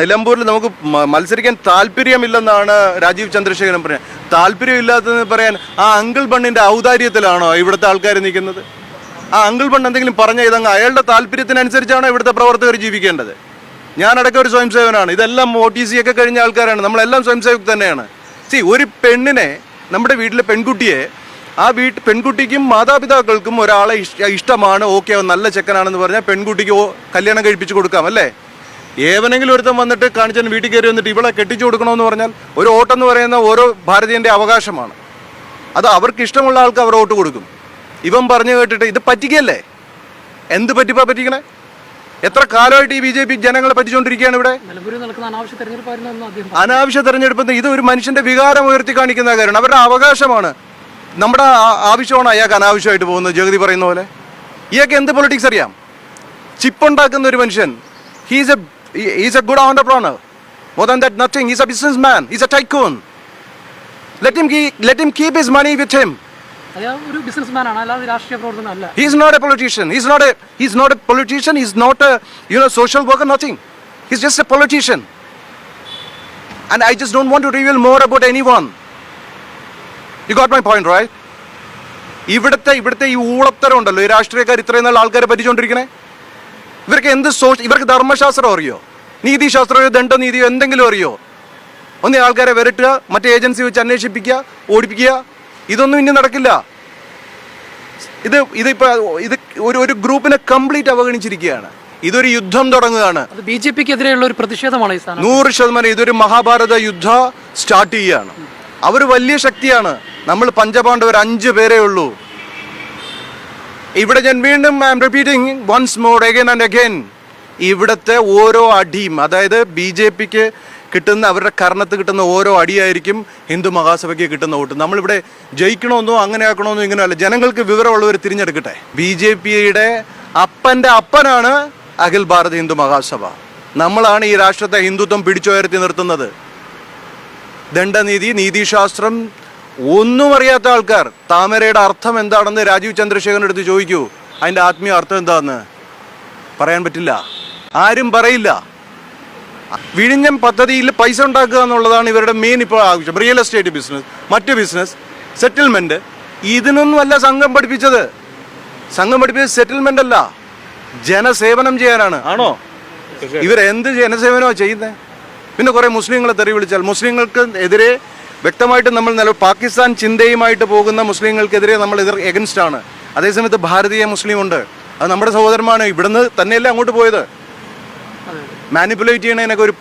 നിലമ്പൂരിൽ നമുക്ക് മത്സരിക്കാൻ താല്പര്യമില്ലെന്നാണ് രാജീവ് ചന്ദ്രശേഖരൻ പറഞ്ഞത്. താല്പര്യമില്ലാത്തതെന്ന് പറയാൻ ആ അങ്കിൾ ബണ്ണിന്റെ ഔദാര്യത്തിലാണോ ഇവിടുത്തെ ആൾക്കാർ നിൽക്കുന്നത്? ആ അങ്കിൾ ബണ്ണ് എന്തെങ്കിലും പറഞ്ഞ ഇതങ്ങ് അയാളുടെ താല്പര്യത്തിനനുസരിച്ചാണോ ഇവിടുത്തെ പ്രവർത്തകർ ജീവിക്കേണ്ടത്? ഞാനടക്കം ഒരു സ്വയം സേവനാണ്. ഇതെല്ലാം OTC ഒക്കെ കഴിഞ്ഞ ആൾക്കാരാണ്. നമ്മളെല്ലാം സ്വയം സേവക് തന്നെയാണ്. ഒരു പെണ്ണിനെ, നമ്മുടെ വീട്ടിലെ പെൺകുട്ടിയെ, ആ പെൺകുട്ടിക്കും മാതാപിതാക്കൾക്കും ഒരാളെ ഇഷ്ടമാണ്, ഓക്കെ നല്ല ചെക്കനാണെന്ന് പറഞ്ഞാൽ പെൺകുട്ടിക്ക് കല്യാണം കഴിപ്പിച്ച് കൊടുക്കാം അല്ലേ? ഏവനെങ്കിലും ഒരുത്തം വന്നിട്ട് കാണിച്ചാൽ വീട്ടിൽ കയറി വന്നിട്ട് ഇവളെ കെട്ടിച്ചു കൊടുക്കണമെന്ന് പറഞ്ഞാൽ ഒരു വോട്ടെന്ന് പറയുന്ന ഓരോ ഭാരതീയൻ്റെ അവകാശമാണ്. അത് അവർക്ക് ഇഷ്ടമുള്ള ആൾക്ക് അവർ വോട്ട് കൊടുക്കും. ഇവൻ പറഞ്ഞു കേട്ടിട്ട് ഇത് പറ്റിക്കല്ലേ? എന്ത് പറ്റിപ്പാ പറ്റിക്കണേ? എത്ര കാലമായിട്ട് ഈ BJP ജനങ്ങളെ പറ്റിച്ചുകൊണ്ടിരിക്കുകയാണ് ഇവിടെ. അനാവശ്യ തെരഞ്ഞെടുപ്പ് ഇത് ഒരു മനുഷ്യന്റെ വികാരം ഉയർത്തി കാണിക്കുന്ന കാര്യമാണ്. അവരുടെ അവകാശമാണ്. നമ്മുടെ ആവശ്യമാണ് അയാൾക്ക് അനാവശ്യമായിട്ട് പോകുന്നത്. ജഗതി പറയുന്ന പോലെ ഇയാൾക്ക് എന്ത് പൊളിറ്റിക്സ് അറിയാം? ചിപ്പുണ്ടാക്കുന്ന ഒരു മനുഷ്യൻ. He's a good entrepreneur. More than that, nothing. He's a businessman. He's a tycoon. Let him keep his money with him. He's not a politician. He's not a politician. He's not a social worker. Nothing. He's just a politician. And I just don't want to reveal more about anyone. You got my point, right? ഇവിടുത്തെ ഈ ഊളത്തരം ഉണ്ടല്ലോ, ഈ രാഷ്ട്രീയക്കാർ ഇത്രയും നാൾ ആൾക്കാരെ പറ്റിച്ചുകൊണ്ടിരിക്കണേ. ഇവർക്ക് ധർമ്മശാസ്ത്രം അറിയോ, നീതിശാസ്ത്രമോ, ദണ്ഡനീതിയോ എന്തെങ്കിലും അറിയോ? ഒന്ന് ആൾക്കാരെ വരട്ടുക, മറ്റേ ഏജൻസി വെച്ച് അന്വേഷിപ്പിക്കുക, ഓടിപ്പിക്കുക, ഇതൊന്നും ഇനി നടക്കില്ല. ഇത് ഒരു ഗ്രൂപ്പിനെ കംപ്ലീറ്റ് അവഗണിച്ചിരിക്കുകയാണ്. ഇതൊരു യുദ്ധം തുടങ്ങുകയാണ്. BJPക്കെതിരെയുള്ള ഒരു പ്രതിഷേധമാണ് 100%. ഇതൊരു മഹാഭാരത യുദ്ധ സ്റ്റാർട്ട് ചെയ്യുകയാണ്. അവർ വലിയ ശക്തിയാണ്. നമ്മൾ പഞ്ചപാണ്ഡവർ 5 പേരേ ഉള്ളൂ. ഇവിടെ ഞാൻ വീണ്ടും I am repeating once more again and again, ഇവിടുത്തെ ഓരോ അടിയും, അതായത് BJPക്ക് കിട്ടുന്ന, അവരുടെ കർണത്ത് കിട്ടുന്ന ഓരോ അടിയായിരിക്കും ഹിന്ദു മഹാസഭയ്ക്ക് കിട്ടുന്ന വോട്ട്. നമ്മളിവിടെ ജയിക്കണമെന്നോ അങ്ങനെ ആക്കണമെന്നോ ഇങ്ങനെയല്ല. ജനങ്ങൾക്ക് വിവരമുള്ളവർ തിരഞ്ഞെടുക്കട്ടെ. BJPയുടെ അപ്പൻ്റെ അപ്പനാണ് അഖിൽ ഭാരത് ഹിന്ദു മഹാസഭ. നമ്മളാണ് ഈ രാഷ്ട്രത്തെ ഹിന്ദുത്വം പിടിച്ചുയർത്തി നിർത്തുന്നത്. ദണ്ഡനീതി, നീതിശാസ്ത്രം ഒന്നും അറിയാത്ത ആൾക്കാർ താമരയുടെ അർത്ഥം എന്താണെന്ന് രാജീവ് ചന്ദ്രശേഖരൻ്റെ അടുത്ത് ചോദിക്കൂ. അതിൻ്റെ ആത്മീയ അർത്ഥം എന്താണെന്ന് പറയാൻ പറ്റില്ല. ആരും പറയില്ല. വിഴിഞ്ഞം പദ്ധതിയിൽ പൈസ ഉണ്ടാക്കുക എന്നുള്ളതാണ് ഇവരുടെ മെയിൻ ഇപ്പോൾ ആവശ്യം. റിയൽ എസ്റ്റേറ്റ് ബിസിനസ്, മറ്റ് ബിസിനസ്, സെറ്റിൽമെൻറ്റ്, ഇതിനൊന്നുമല്ല സംഘം പഠിപ്പിച്ചത്. സംഘം പഠിപ്പിച്ചത് സെറ്റിൽമെൻ്റ് അല്ല, ജനസേവനം ചെയ്യാനാണ്. ആണോ? ഇവരെന്ത് ജനസേവനമാണ് ചെയ്യുന്നത്? പിന്നെ കുറേ മുസ്ലിങ്ങളെ തെറി വിളിച്ചാൽ മുസ്ലിങ്ങൾക്ക് എതിരെ വ്യക്തമായിട്ട് നമ്മൾ പാകിസ്ഥാൻ ചിന്തയുമായിട്ട് പോകുന്ന മുസ്ലിങ്ങൾക്കെതിരെ നമ്മൾ എഗൻസ്റ്റ് ആണ്. അതേസമയത്ത് ഭാരതീയ മുസ്ലിം ഉണ്ട്, അത് നമ്മുടെ സഹോദരന്മാരാണ്. ഇവിടുന്ന് തന്നെയല്ലേ അങ്ങോട്ട് പോയത്. മാനിപ്പുലേറ്റ് ചെയ്യണതിനൊക്കെ ഒരു